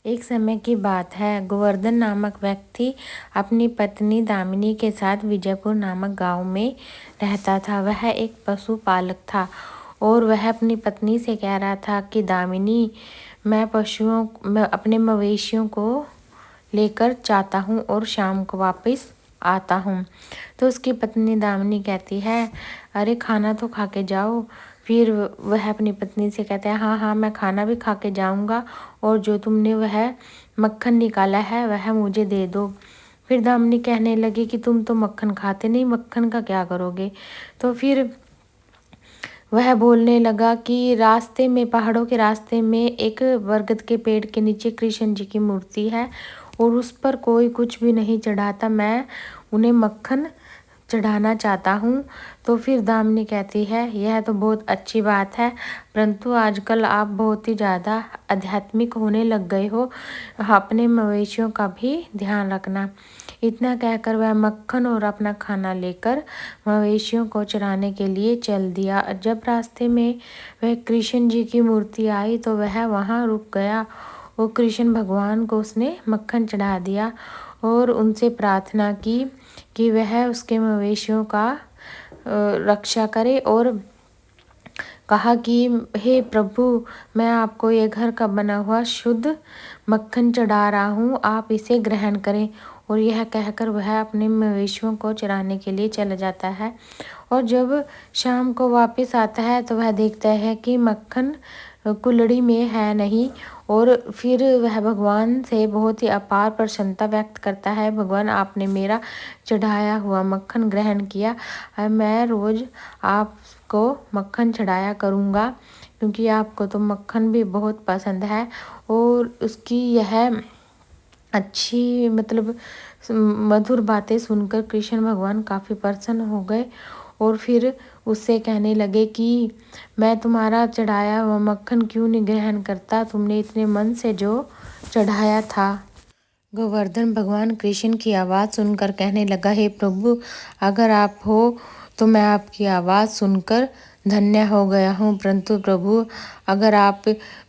एक समय की बात है। गोवर्धन नामक व्यक्ति अपनी पत्नी दामिनी के साथ विजयपुर नामक गांव में रहता था। वह एक पशुपालक था और वह अपनी पत्नी से कह रहा था कि दामिनी, मैं अपने मवेशियों को लेकर जाता हूँ और शाम को वापस आता हूँ। तो उसकी पत्नी दामिनी कहती है, अरे खाना तो खा के जाओ। फिर वह अपनी पत्नी से कहता है, हाँ हाँ मैं खाना भी खा के जाऊँगा और जो तुमने वह मक्खन निकाला है वह मुझे दे दो। फिर दामिनी कहने लगी कि तुम तो मक्खन खाते नहीं, मक्खन का क्या करोगे। तो फिर वह बोलने लगा कि रास्ते में, पहाड़ों के रास्ते में एक बरगद के पेड़ के नीचे कृष्ण जी की मूर्ति है और उस पर कोई कुछ भी नहीं चढ़ाता, मैं उन्हें मक्खन चढ़ाना चाहता हूँ। तो फिर दामिनी कहती है, यह तो बहुत अच्छी बात है, परंतु आजकल आप बहुत ही ज़्यादा आध्यात्मिक होने लग गए हो, अपने मवेशियों का भी ध्यान रखना। इतना कहकर वह मक्खन और अपना खाना लेकर मवेशियों को चराने के लिए चल दिया। जब रास्ते में वह कृष्ण जी की मूर्ति आई तो वह वहाँ रुक गया और कृष्ण भगवान को उसने मक्खन चढ़ा दिया और उनसे प्रार्थना की कि वह उसके मवेशियों का रक्षा करे और कहा कि हे प्रभु, मैं आपको ये घर का बना हुआ शुद्ध मक्खन चढ़ा रहा हूँ, आप इसे ग्रहण करें। और यह कहकर वह अपने मवेशियों को चराने के लिए चला जाता है और जब शाम को वापस आता है तो वह देखता है कि मक्खन कुल्हड़ी में है नहीं। और फिर वह भगवान से बहुत ही अपार प्रसन्नता व्यक्त करता है, भगवान आपने मेरा चढ़ाया हुआ मक्खन ग्रहण किया, मैं रोज़ आपको मक्खन चढ़ाया करूँगा क्योंकि आपको तो मक्खन भी बहुत पसंद है। और उसकी यह अच्छी मधुर बातें सुनकर कृष्ण भगवान काफ़ी प्रसन्न हो गए और फिर उससे कहने लगे कि मैं तुम्हारा चढ़ाया हुआ मक्खन क्यों नहीं ग्रहण करता, तुमने इतने मन से जो चढ़ाया था। गोवर्धन भगवान कृष्ण की आवाज़ सुनकर कहने लगा, हे प्रभु, अगर आप हो तो मैं आपकी आवाज़ सुनकर धन्य हो गया हूँ, परंतु प्रभु अगर आप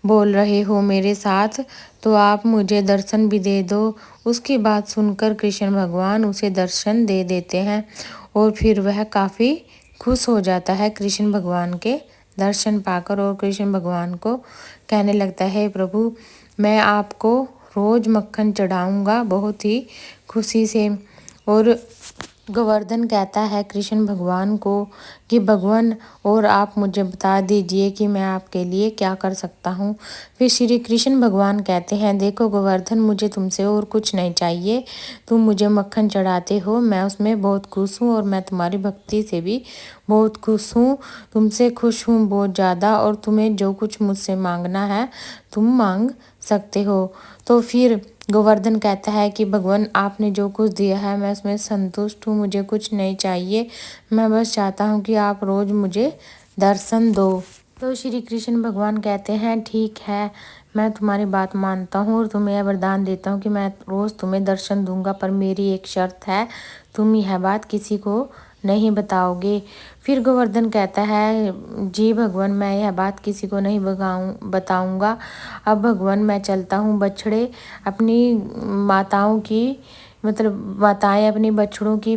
बोल रहे हो मेरे साथ तो आप मुझे दर्शन भी दे दो। उसकी बात सुनकर कृष्ण भगवान उसे दर्शन दे देते हैं और फिर वह काफ़ी खुश हो जाता है कृष्ण भगवान के दर्शन पाकर और कृष्ण भगवान को कहने लगता है, प्रभु मैं आपको रोज़ मक्खन चढ़ाऊँगा बहुत ही खुशी से। और गोवर्धन कहता है कृष्ण भगवान को कि भगवान और आप मुझे बता दीजिए कि मैं आपके लिए क्या कर सकता हूँ। फिर श्री कृष्ण भगवान कहते हैं, देखो गोवर्धन, मुझे तुमसे और कुछ नहीं चाहिए, तुम मुझे मक्खन चढ़ाते हो, मैं उसमें बहुत खुश हूँ और मैं तुम्हारी भक्ति से भी बहुत खुश हूँ, तुमसे खुश हूँ बहुत ज़्यादा, और तुम्हें जो कुछ मुझसे मांगना है तुम मांग सकते हो। तो फिर गोवर्धन कहता है कि भगवान आपने जो कुछ दिया है मैं उसमें संतुष्ट हूँ, मुझे कुछ नहीं चाहिए, मैं बस चाहता हूँ कि आप रोज़ मुझे दर्शन दो। तो श्री कृष्ण भगवान कहते हैं, ठीक है, मैं तुम्हारी बात मानता हूँ और तुम्हें यह वरदान देता हूँ कि मैं रोज़ तुम्हें दर्शन दूंगा, पर मेरी एक शर्त है, तुम यह बात किसी को नहीं बताओगे। फिर गोवर्धन कहता है, जी भगवान, मैं यह बात किसी को नहीं बताऊंगा। अब भगवान मैं चलता हूँ, बछड़े अपनी माताओं की माताएं अपनी बछड़ों की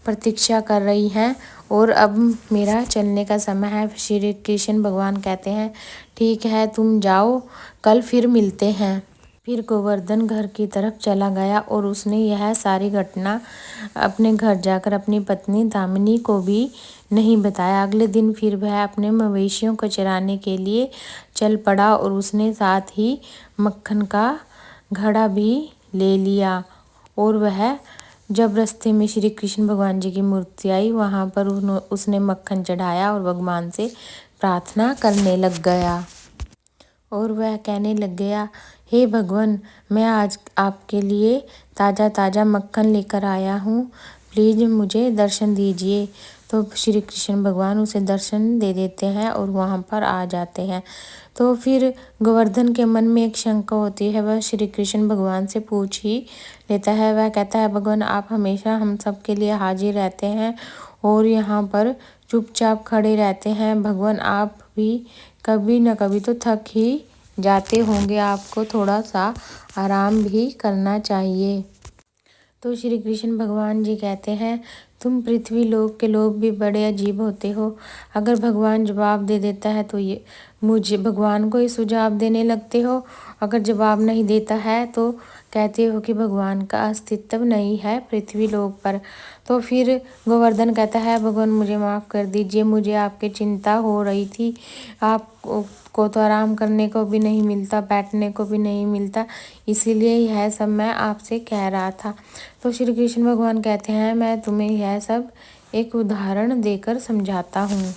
प्रतीक्षा कर रही हैं और अब मेरा चलने का समय है। श्री कृष्ण भगवान कहते हैं, ठीक है तुम जाओ, कल फिर मिलते हैं। फिर गोवर्धन घर की तरफ चला गया और उसने यह सारी घटना अपने घर जाकर अपनी पत्नी दामिनी को भी नहीं बताया। अगले दिन फिर वह अपने मवेशियों को चराने के लिए चल पड़ा और उसने साथ ही मक्खन का घड़ा भी ले लिया। और वह जब रास्ते में श्री कृष्ण भगवान जी की मूर्ति आई वहाँ पर उसने मक्खन चढ़ाया और भगवान से प्रार्थना करने लग गया और वह कहने लग गया, हे भगवान, मैं आज आपके लिए ताज़ा ताज़ा मक्खन लेकर आया हूँ, प्लीज़ मुझे दर्शन दीजिए। तो श्री कृष्ण भगवान उसे दर्शन दे देते हैं और वहाँ पर आ जाते हैं। तो फिर गोवर्धन के मन में एक शंका होती है, वह श्री कृष्ण भगवान से पूछ ही लेता है। वह कहता है, भगवान आप हमेशा हम सब के लिए हाजिर रहते हैं और यहाँ पर चुपचाप खड़े रहते हैं, भगवान आप भी कभी न कभी तो थक ही जाते होंगे, आपको थोड़ा सा आराम भी करना चाहिए। तो श्री कृष्ण भगवान जी कहते हैं, तुम पृथ्वी लोक के लोग भी बड़े अजीब होते हो। अगर भगवान जवाब दे देता है तो ये मुझे भगवान को ही सुझाव देने लगते हो। अगर जवाब नहीं देता है तो कहते हो कि भगवान का अस्तित्व नहीं है पृथ्वी लोक पर। तो फिर गोवर्धन कहता है, भगवान मुझे माफ़ कर दीजिए, मुझे आपकी चिंता हो रही थी। आपको तो आराम करने को भी नहीं मिलता, बैठने को भी नहीं मिलता, इसीलिए यह सब मैं आपसे कह रहा था। तो श्री कृष्ण भगवान कहते हैं, मैं तुम्हें यह सब एक उदाहरण देकर समझाता हूँ।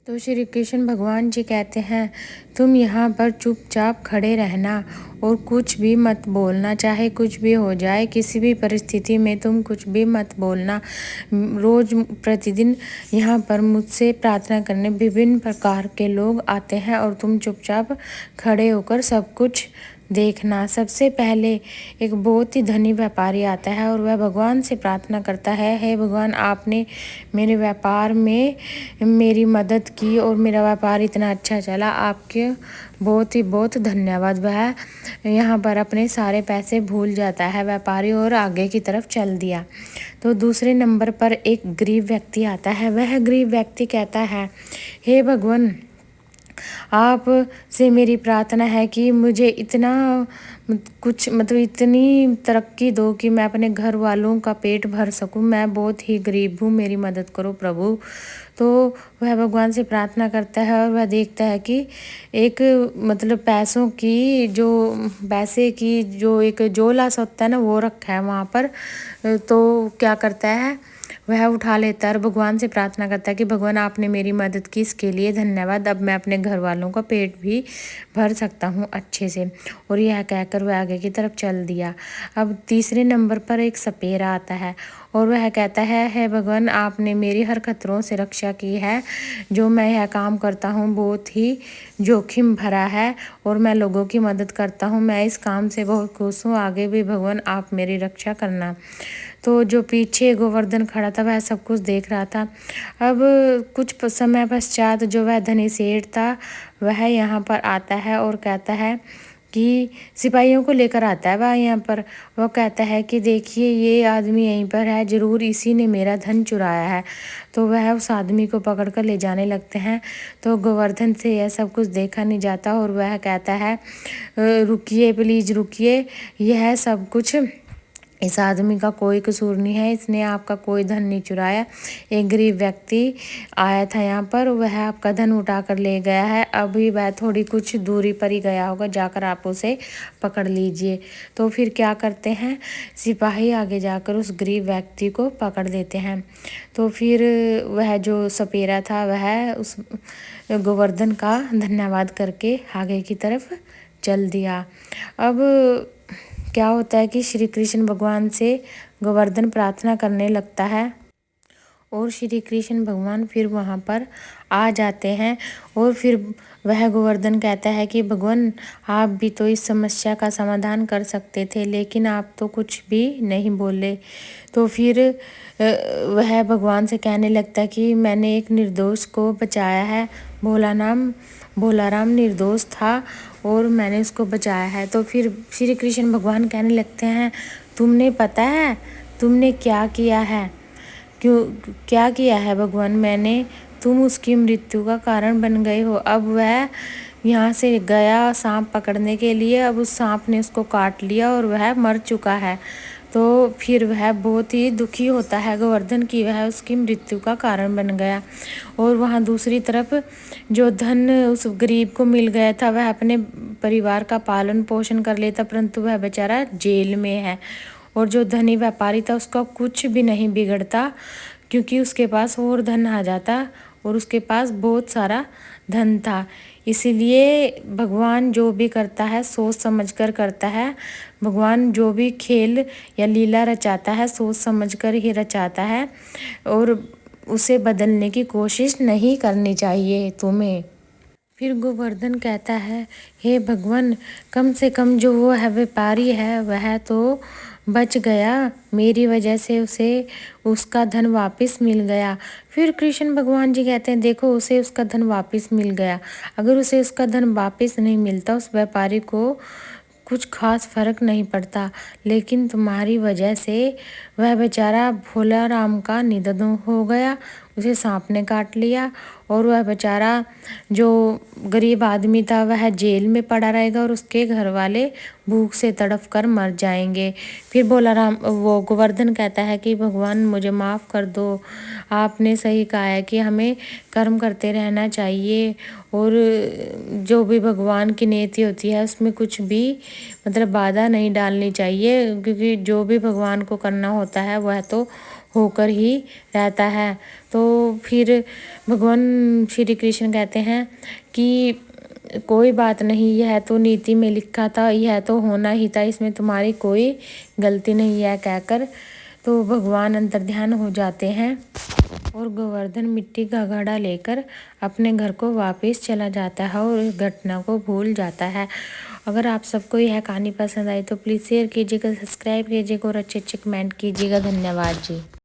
तो श्री कृष्ण भगवान जी कहते हैं, तुम यहाँ पर चुपचाप खड़े रहना और कुछ भी मत बोलना, चाहे कुछ भी हो जाए, किसी भी परिस्थिति में तुम कुछ भी मत बोलना। रोज प्रतिदिन यहाँ पर मुझसे प्रार्थना करने विभिन्न प्रकार के लोग आते हैं और तुम चुपचाप खड़े होकर सब कुछ देखना। सबसे पहले एक बहुत ही धनी व्यापारी आता है और वह भगवान से प्रार्थना करता है, हे भगवान, आपने मेरे व्यापार में मेरी मदद की और मेरा व्यापार इतना अच्छा चला, आपके बहुत ही बहुत धन्यवाद। वह यहाँ पर अपने सारे पैसे भूल जाता है व्यापारी और आगे की तरफ चल दिया। तो दूसरे नंबर पर एक गरीब व्यक्ति आता है। वह गरीब व्यक्ति कहता है, हे भगवान, आप से मेरी प्रार्थना है कि मुझे इतना कुछ इतनी तरक्की दो कि मैं अपने घर वालों का पेट भर सकूं। मैं बहुत ही गरीब हूँ, मेरी मदद करो प्रभु। तो वह भगवान से प्रार्थना करता है और वह देखता है कि एक पैसे की जो एक झोला सा होता है ना, वो रखा है वहाँ पर। तो क्या करता है, वह उठा लेता है और भगवान से प्रार्थना करता है कि भगवान, आपने मेरी मदद की, इसके लिए धन्यवाद। अब मैं अपने घर वालों का पेट भी भर सकता हूँ अच्छे से। और यह कहकर वह आगे की तरफ चल दिया। अब तीसरे नंबर पर एक सपेरा आता है और वह कहता है भगवान, आपने मेरी हर खतरों से रक्षा की है। जो मैं यह काम करता हूँ बहुत ही जोखिम भरा है और मैं लोगों की मदद करता हूँ। मैं इस काम से बहुत खुश हूँ, आगे भी भगवान आप मेरी रक्षा करना। तो जो पीछे गोवर्धन खड़ा था वह सब कुछ देख रहा था। अब कुछ समय पश्चात जो वह धनी सेठ था वह यहाँ पर आता है और कहता है कि सिपाहियों को लेकर आता है वह यहाँ पर। वो कहता है कि देखिए, ये आदमी यहीं पर है, ज़रूर इसी ने मेरा धन चुराया है। तो वह उस आदमी को पकड़कर ले जाने लगते हैं। तो गोवर्धन से यह सब कुछ देखा नहीं जाता और वह कहता है, रुकिए प्लीज़ रुकिए, यह सब कुछ इस आदमी का कोई कसूर नहीं है, इसने आपका कोई धन नहीं चुराया। एक गरीब व्यक्ति आया था यहाँ पर, वह आपका धन उठा कर ले गया है। अभी वह थोड़ी कुछ दूरी पर ही गया होगा, जाकर आप उसे पकड़ लीजिए। तो फिर क्या करते हैं, सिपाही आगे जाकर उस गरीब व्यक्ति को पकड़ लेते हैं। तो फिर वह जो सपेरा था वह उस गोवर्धन का धन्यवाद करके आगे की तरफ चल दिया। अब क्या होता है कि श्री कृष्ण भगवान से गोवर्धन प्रार्थना करने लगता है और श्री कृष्ण भगवान फिर वहाँ पर आ जाते हैं। और फिर वह गोवर्धन कहता है कि भगवान, आप भी तो इस समस्या का समाधान कर सकते थे, लेकिन आप तो कुछ भी नहीं बोले। तो फिर वह भगवान से कहने लगता है कि मैंने एक निर्दोष को बचाया है। भोलाराम निर्दोष था और मैंने उसको बचाया है। तो फिर श्री कृष्ण भगवान कहने लगते हैं, तुमने पता है तुमने क्या किया है? क्या किया है भगवान मैंने? तुम उसकी मृत्यु का कारण बन गए हो। अब वह यहाँ से गया सांप पकड़ने के लिए, अब उस सांप ने उसको काट लिया और वह मर चुका है। तो फिर वह बहुत ही दुखी होता है गोवर्धन की वह उसकी मृत्यु का कारण बन गया। और वहाँ दूसरी तरफ जो धन उस गरीब को मिल गया था वह अपने परिवार का पालन पोषण कर लेता, परंतु वह बेचारा जेल में है। और जो धनी व्यापारी था उसका कुछ भी नहीं बिगड़ता, क्योंकि उसके पास और धन आ जाता और उसके पास बहुत सारा धन था। इसीलिए भगवान जो भी करता है सोच समझ कर करता है। भगवान जो भी खेल या लीला रचाता है सोच समझ कर ही रचाता है और उसे बदलने की कोशिश नहीं करनी चाहिए तुम्हें। फिर गोवर्धन कहता है, हे भगवान, कम से कम जो वो है व्यापारी है वह तो बच गया, मेरी वजह से उसे उसका धन वापस मिल गया। फिर कृष्ण भगवान जी कहते हैं देखो उसे उसका धन वापस मिल गया। अगर उसे उसका धन वापस नहीं मिलता उस व्यापारी को कुछ खास फर्क नहीं पड़ता, लेकिन तुम्हारी वजह से वह बेचारा भोला राम का निधन हो गया, उसे सांप ने काट लिया और वह बेचारा जो गरीब आदमी था वह जेल में पड़ा रहेगा और उसके घर वाले भूख से तड़फ कर मर जाएंगे। फिर भोला राम वो गोवर्धन कहता है कि भगवान मुझे माफ़ कर दो, आपने सही कहा है कि हमें कर्म करते रहना चाहिए और जो भी भगवान की नीति होती है उसमें कुछ भी मतलब बाधा नहीं डालनी चाहिए, क्योंकि जो भी भगवान को करना होता है वह तो होकर ही रहता है। तो फिर भगवान श्री कृष्ण कहते हैं कि कोई बात नहीं, यह तो नीति में लिखा था, यह तो होना ही था, इसमें तुम्हारी कोई गलती नहीं है कहकर तो भगवान अंतर्ध्यान हो जाते हैं और गोवर्धन मिट्टी का घड़ा लेकर अपने घर को वापस चला जाता है और इस घटना को भूल जाता है। अगर आप सबको यह कहानी पसंद आई तो प्लीज़ शेयर कीजिएगा, सब्सक्राइब कीजिएगा और अच्छे अच्छे कमेंट कीजिएगा। धन्यवाद जी।